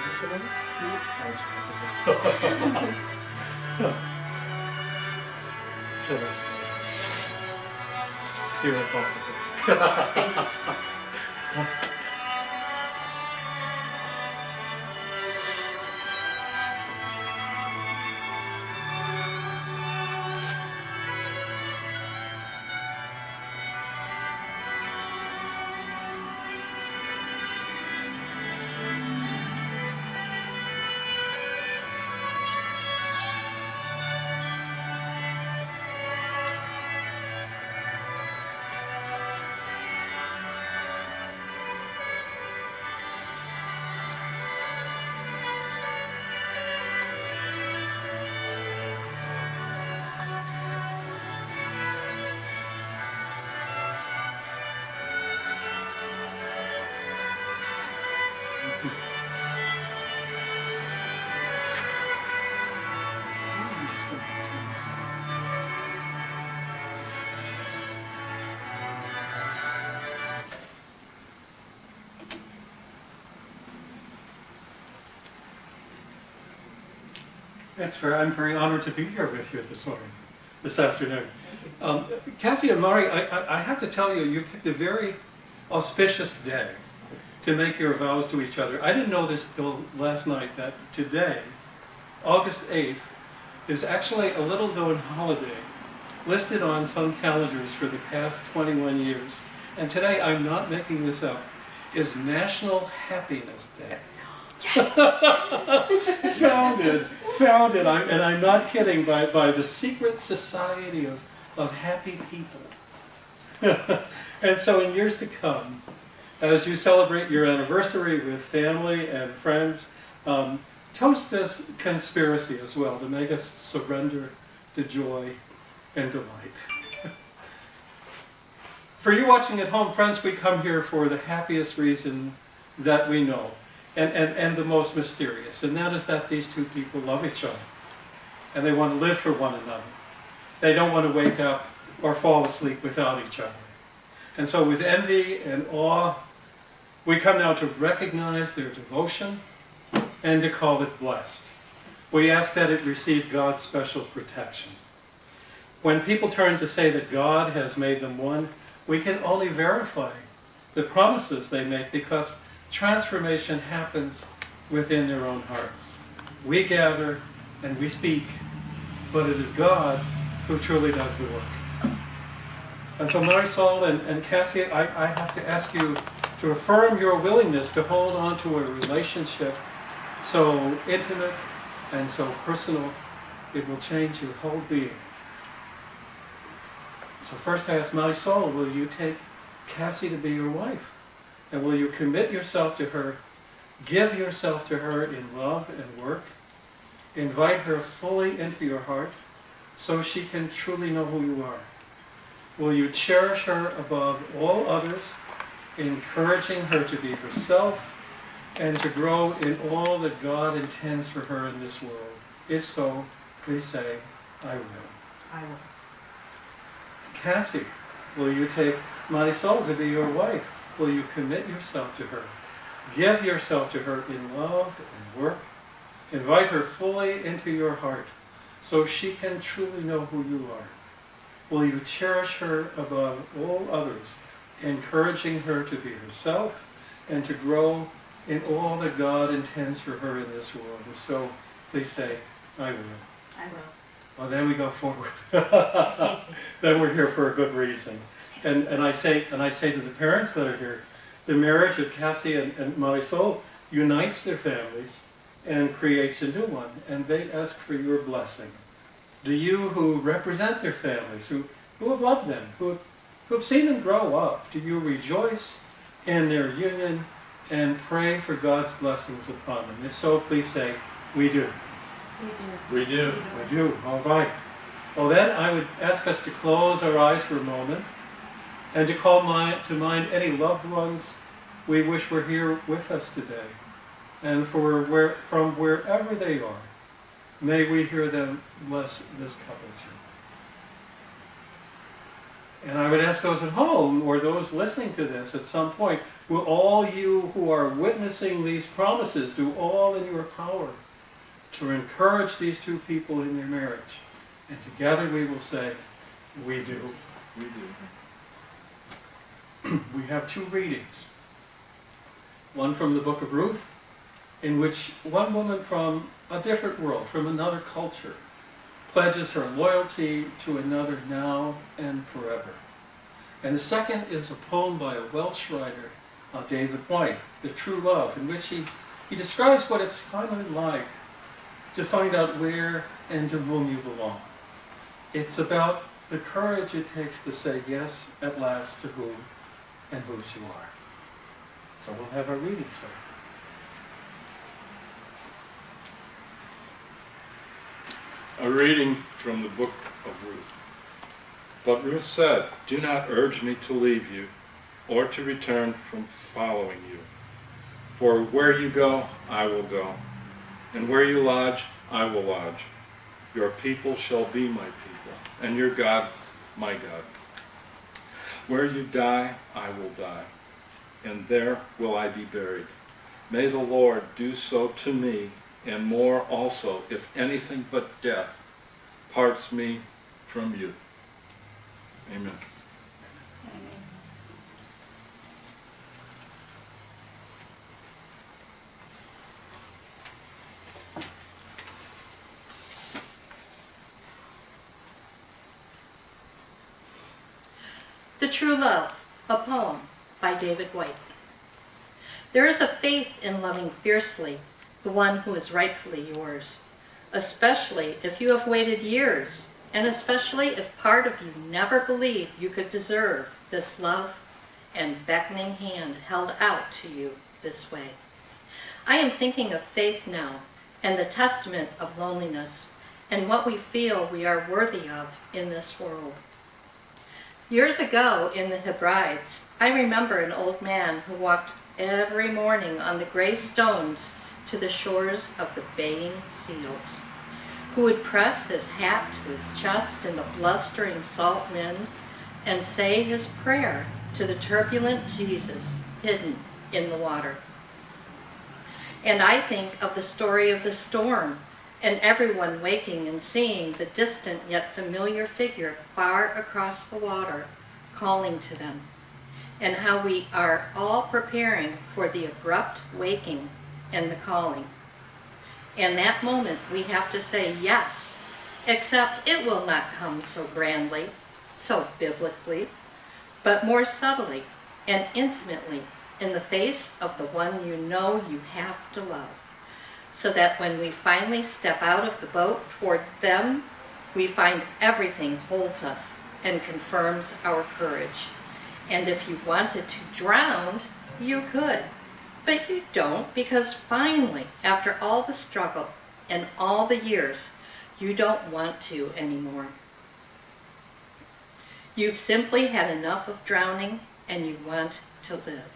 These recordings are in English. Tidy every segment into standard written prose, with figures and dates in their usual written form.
Listen to it? That's so that's good. You're comfortable. I'm very honored to be here with you this afternoon. Kassi and Mari, I have to tell you, you picked a very auspicious day to make your vows to each other. I didn't know this till last night, that today, August 8th, is actually a little known holiday listed on some calendars for the past 21 years. And today, I'm not making this up, is National Happiness Day. Yes. founded, and I'm not kidding, by the secret society of happy people. And so in years to come, as you celebrate your anniversary with family and friends, toast this conspiracy as well, to make us surrender to joy and delight. For you watching at home, friends, we come here for the happiest reason that we know, and the most mysterious, and that is that these two people love each other, and they want to live for one another. They don't want to wake up or fall asleep without each other. And so with envy and awe, we come now to recognize their devotion and to call it blessed. We ask that it receive God's special protection. When people turn to say that God has made them one, we can only verify the promises they make, because transformation happens within their own hearts. We gather and we speak, but it is God who truly does the work. And so Marisol and Kassi, I have to ask you to affirm your willingness to hold on to a relationship so intimate and so personal, it will change your whole being. So first I ask Marisol, will you take Kassi to be your wife? And will you commit yourself to her, give yourself to her in love and work, invite her fully into your heart so she can truly know who you are? Will you cherish her above all others, encouraging her to be herself and to grow in all that God intends for her in this world? If so, please say, I will. I will. Kassi, will you take Marisol to be your wife? Will you commit yourself to her? Give yourself to her in love and work. Invite her fully into your heart so she can truly know who you are. Will you cherish her above all others, encouraging her to be herself and to grow in all that God intends for her in this world? If so, please say, I will. I will. Well, then we go forward. Then we're here for a good reason. And I say to the parents that are here, the marriage of Kassi and Marisol unites their families and creates a new one. And they ask for your blessing. Do you, who represent their families, who have loved them, who have seen them grow up, do you rejoice in their union and pray for God's blessings upon them? If so, please say, we do. We do. We do. We do. All right. Well, then I would ask us to close our eyes for a moment and to call to mind any loved ones we wish were here with us today. And from wherever they are, may we hear them bless this couple too. And I would ask those at home or those listening to this at some point, will all you who are witnessing these promises do all in your power to encourage these two people in their marriage? And together we will say, we do. We do. We have two readings. One from the book of Ruth, in which one woman from a different world, from another culture, pledges her loyalty to another now and forever. And the second is a poem by a Welsh writer, David White, The True Love, in which he describes what it's finally like to find out where and to whom you belong. It's about the courage it takes to say yes at last to whom and whose you are. So we'll have our readings for you. A reading from the book of Ruth. But Ruth said, "Do not urge me to leave you or to return from following you. For where you go, I will go, and where you lodge, I will lodge. Your people shall be my people, and your God, my God. Where you die, I will die, and there will I be buried. May the Lord do so to me, and more also, if anything but death parts me from you." Amen. The True Love, a poem by David White. There is a faith in loving fiercely the one who is rightfully yours, especially if you have waited years, and especially if part of you never believed you could deserve this love and beckoning hand held out to you this way. I am thinking of faith now, and the testament of loneliness, and what we feel we are worthy of in this world. Years ago in the Hebrides, I remember an old man who walked every morning on the gray stones to the shores of the baying seals, who would press his hat to his chest in the blustering salt wind and say his prayer to the turbulent Jesus hidden in the water. And I think of the story of the storm and everyone waking and seeing the distant yet familiar figure far across the water calling to them, and how we are all preparing for the abrupt waking and the calling. And that moment we have to say yes, except it will not come so grandly, so biblically, but more subtly and intimately in the face of the one you know you have to love, so that when we finally step out of the boat toward them, we find everything holds us and confirms our courage. And if you wanted to drown, you could, but you don't, because finally, after all the struggle and all the years, you don't want to anymore. You've simply had enough of drowning, and you want to live.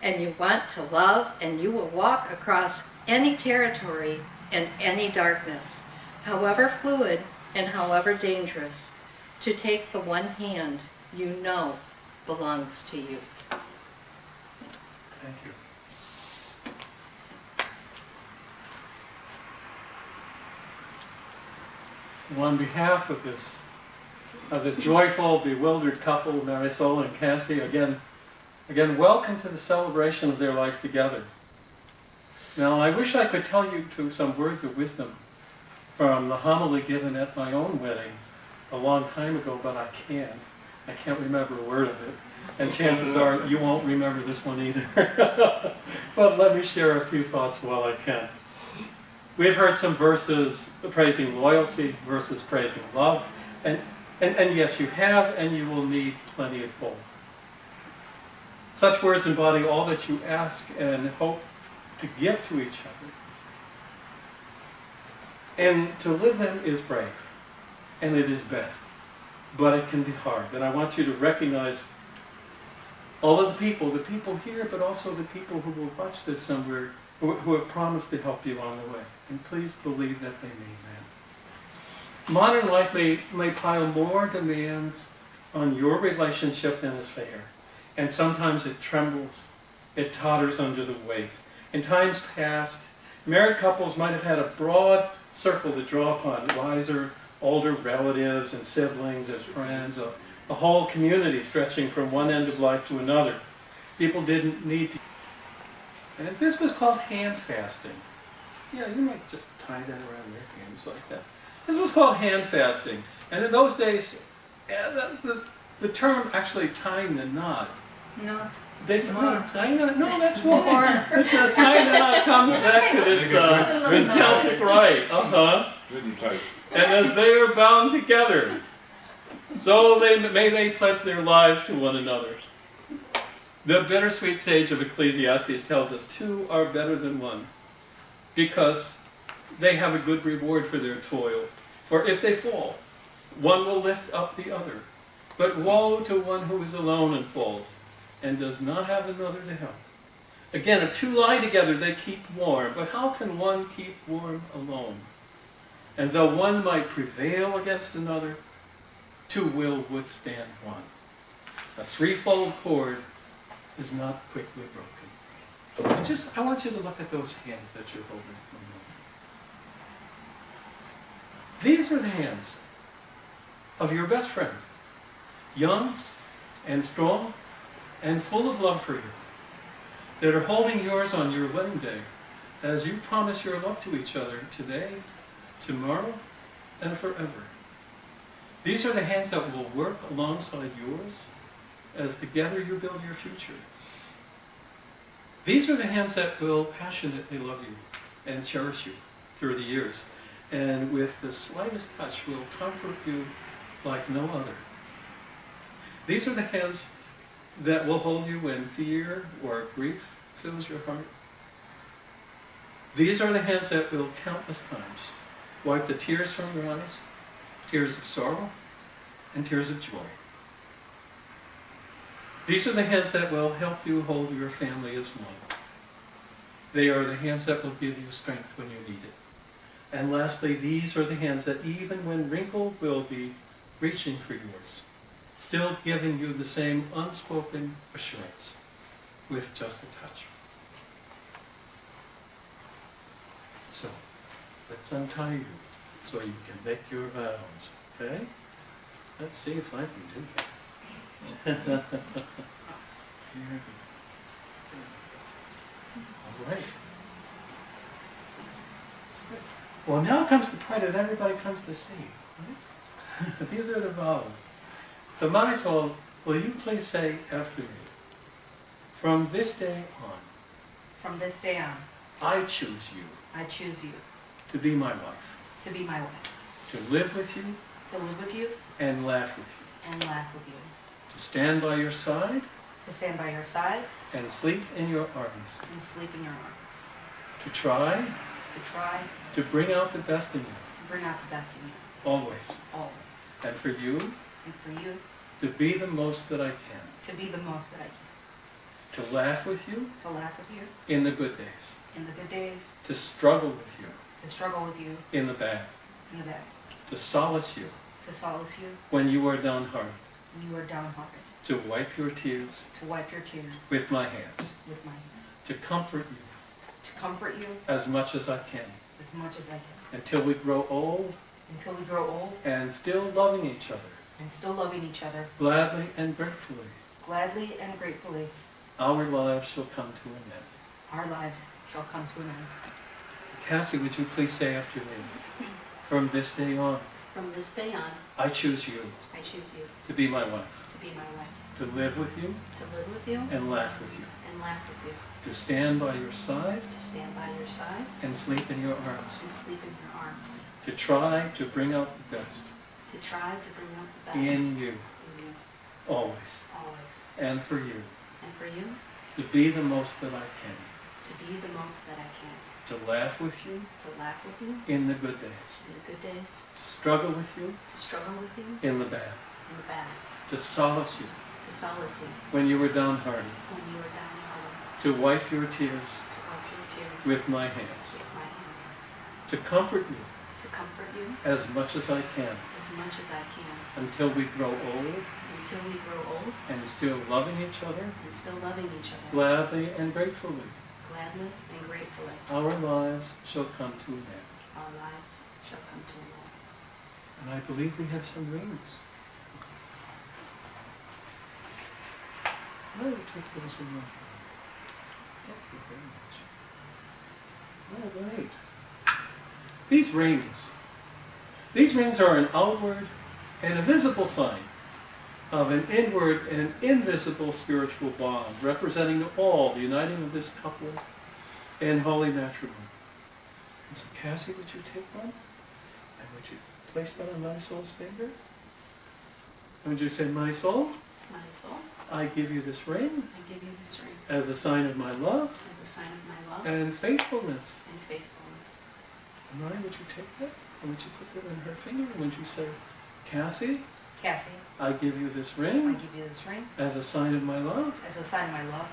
And you want to love, and you will walk across any territory and any darkness, however fluid and however dangerous, to take the one hand you know belongs to you. Thank you. Well, on behalf of this joyful, bewildered couple, Marisol and Kassi, again, welcome to the celebration of their life together. Now, I wish I could tell you some words of wisdom from the homily given at my own wedding a long time ago, but I can't. I can't remember a word of it. And chances are you won't remember this one either. But let me share a few thoughts while I can. We've heard some verses praising loyalty versus praising love. And yes, you have and you will need plenty of both. Such words embody all that you ask and hope to give to each other. And to live them is brave, and it is best, but it can be hard. And I want you to recognize all of the people here, but also the people who will watch this somewhere, who have promised to help you on the way. And please believe that they mean that. Modern life may pile more demands on your relationship than is fair. And sometimes it trembles, it totters under the weight. In times past, married couples might have had a broad circle to draw upon, wiser, older relatives and siblings and friends, a whole community stretching from one end of life to another. People didn't need to. And this was called hand fasting. Yeah, you might just tie that around your hands like that. This was called hand fasting. And in those days, the term actually tying the knot. No. They said, "Oh, tying the knot? No, that's war." Tying the knot comes back to this Celtic rite. And as they are bound together, so may they pledge their lives to one another. The bittersweet sage of Ecclesiastes tells us 2 are better than 1, because they have a good reward for their toil. For if they fall, one will lift up the other. But woe to one who is alone and falls, and does not have another to help. Again, if 2 lie together, they keep warm. But how can one keep warm alone? And though one might prevail against another, 2 will withstand one. A threefold cord is not quickly broken. And I want you to look at those hands that you're holding for a moment. These are the hands of your best friend, young and strong and full of love for you, that are holding yours on your wedding day as you promise your love to each other today, tomorrow, and forever. These are the hands that will work alongside yours as together you build your future. These are the hands that will passionately love you and cherish you through the years, and with the slightest touch will comfort you like no other. These are the hands that will hold you when fear or grief fills your heart. These are the hands that will countless times wipe the tears from your eyes, tears of sorrow and tears of joy. These are the hands that will help you hold your family as one. They are the hands that will give you strength when you need it. And lastly, these are the hands that even when wrinkled will be reaching for yours, still giving you the same unspoken assurance with just a touch. So, let's untie you so you can make your vows, okay? Let's see if I can do that. All right. Well, now comes the part that everybody comes to see. Right? These are the vows. So Marisol, will you please say after me, from this day on, From this day on, I choose you I choose you to be my wife, to be my wife, to live with you to live with you and laugh with you, and laugh with you, to stand by your side to stand by your side and sleep in your arms, and sleep in your arms, to try to try to bring out the best in you, to bring out the best in you, always, always, and for you and for you to be the most that I can, to be the most that I can, to laugh with you to laugh with you in the good days, in the good days, to struggle with you to struggle with you in the bad, in the bad, to solace you to solace you when you are downhearted, when you are downhearted, to wipe your tears to wipe your tears with my hands, with my hands, to comfort you to comfort you as much as I can, as much as I can, until we grow old until we grow old and still loving each other, and still loving each other, gladly and gratefully. gladly and gratefully, Our lives shall come to an end. our lives shall come to an end. Cassie, would you please say after me, from this day on, From this day on, I choose you I choose you to be my wife, to be my wife, to live with you to live with you and laugh with you, and laugh with you, to stand by your side to stand by your side and sleep in your arms, and sleep in your arms, to try to bring out the best to try to bring out the best in you, in you, always, always, and for you, and for you to be the most that I can, to be the most that I can, to laugh with you to laugh with you in the good days, in the good days, to struggle with you to struggle with you in the bad, in the bad, to solace you to solace you when you were downhearted, when you are downhearted, to wipe your tears to wipe your tears with my hands, with my hands, to comfort you to comfort you as much as I can as much as I can, until we grow old until we grow old and still loving each other and still loving each other gladly and gratefully. gladly and gratefully. Our lives shall come to an end. Our lives shall come to an end. And I believe we have some rings. I will take those away. Thank you very much. All right. These rings are an outward and a visible sign of an inward and invisible spiritual bond, representing all the uniting of this couple in holy matrimony. And so, Kassi, would you take one? And would you place that on Marisol's finger? And would you say, Marisol, Marisol, I give you this ring I give you this ring as a sign of my love as a sign of my love and faithfulness. and faithfulness. And Mari, would you take that? And would you put that on her finger? And would you say, Kassi, Kassi, I give you this I ring give you this ring as a sign of my love as a sign of my love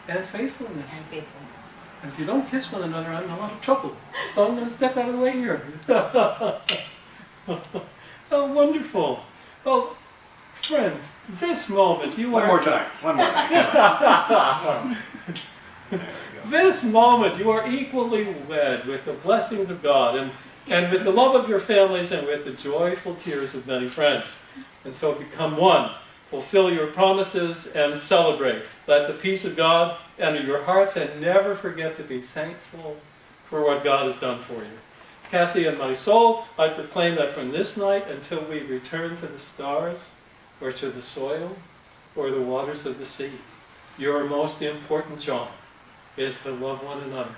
and faithfulness. and faithfulness. And if you don't kiss one another, I'm in a lot of trouble. So I'm going to step out of the way here. Oh, wonderful. Well, friends, this moment you One are... more time. One more time. There we go. This moment you are equally wed with the blessings of God and with the love of your families and with the joyful tears of many friends. And so become one. Fulfill your promises and celebrate. Let the peace of God enter your hearts and never forget to be thankful for what God has done for you. Kassi and Marisol, I proclaim that from this night until we return to the stars or to the soil or the waters of the sea, your most important job is to love one another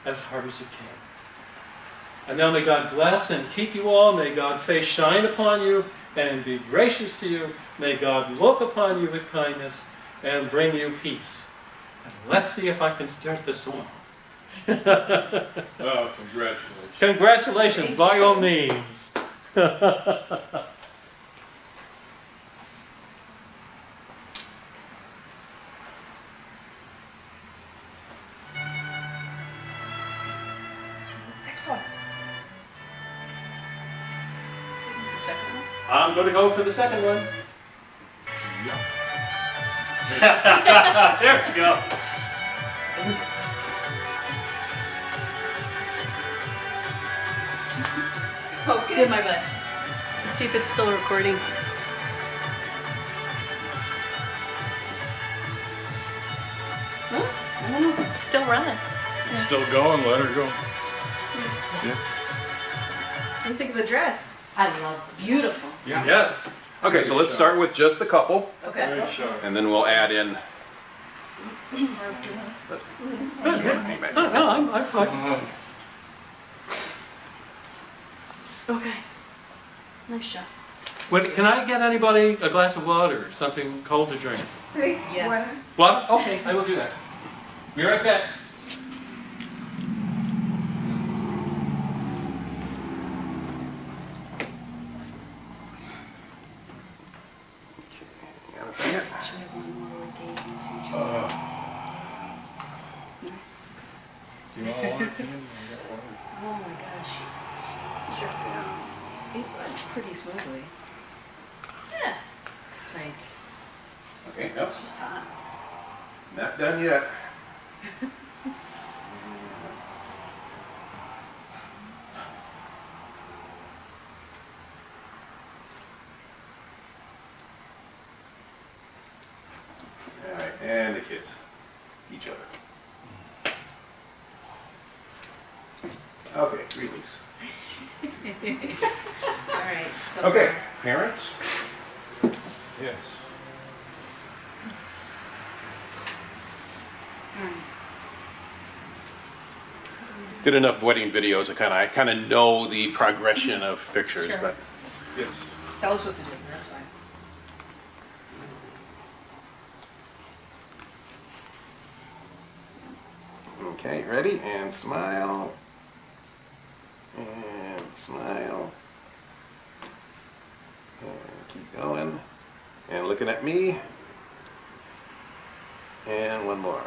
as hard as you can. And now may God bless and keep you all. May God's face shine upon you and be gracious to you. May God look upon you with kindness and bring you peace. And let's see if I can start the song. Oh, congratulations. Congratulations, by all means. Next one. The second one? I'm going to go for the second one. There we go. Okay. Did my best. Let's see if it's still recording. Huh? I don't know. It's still running. Still going, let her go. What do you think of the dress? I love beautiful. Yeah. Yes. Okay, so let's start with just the couple, Okay. Very sharp. and then we'll add in. No, I'm fine. Okay. Nice job. Can I get anybody a glass of water or something cold to drink? Yes. What? Okay, I will do that. Be right back. Hang on a second. Should we have one more where we gaze into each other's eyes? Do you all want it? I got water. Oh my gosh. Sure. It went pretty smoothly. Yeah. Like, Okay, no, it's just hot. not done yet. All right, and the kiss each other. Okay, release. All right. So Okay, parents. Yes. All right. Did enough wedding videos. I kind of know the progression of pictures, Sure. but Yes. Tell us what to do. That's fine. okay, ready? And smile. And smile. And keep going. And looking at me. And one more.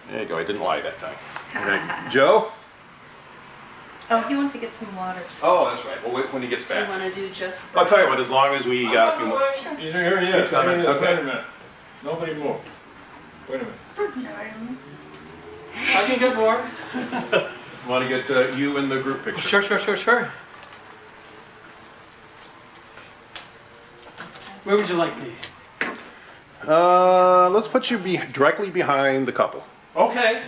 There you go. I didn't lie that time. All right. Joe? Oh, he wanted to get some water. Oh, that's right. We'll wait when he gets Do you back. want to do just? I'll tell you what, as long as we got a few more. Here he is. He's coming. Wait Okay. a minute. Nobody move. Wait a minute. I can get more. Want to get you in the group picture? Sure. Where would you like me? Let's put you directly behind the couple. Okay.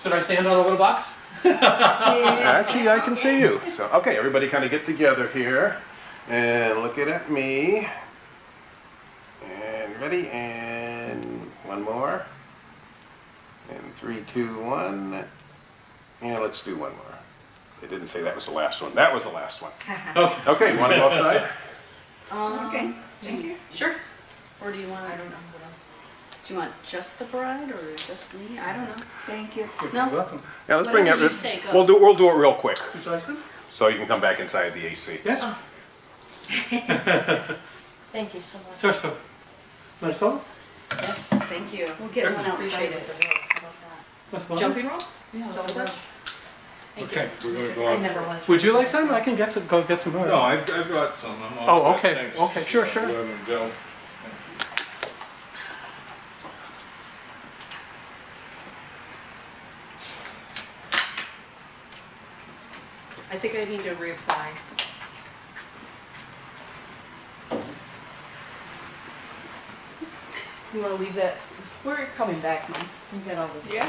Should I stand on a little box? Actually, I can see you. So, okay, everybody kind of get together here and look at me. And ready, and one more. And 3, 2, 1. And let's do one more. They didn't say that was the last one. That was the last one. Okay. Okay, you want to go outside? Okay. Thank you. Sure. Or do you want? I don't know what else. Do you want just the bride or just me? I don't know. Thank you. No. You're welcome. Yeah, let's bring Whatever it. you say goes. We'll do it real quick, Would you like some? so you can come back inside the AC. Yes. Thank you so much. So. Marisol? Yes. Thank you. We'll get one outside Appreciate with it. the rope. How about that? That's fine. Jumping rope? Yeah, Jump the rope. rope. Thank Okay. We're gonna go I out. never was. Would you like some? I can go get some more. No, I brought some. I'm all Oh, set. okay. Thanks. Okay, sure. Let him go. I think I need to reapply. You want to leave that? We're coming back, Mom. You get all this. Yeah.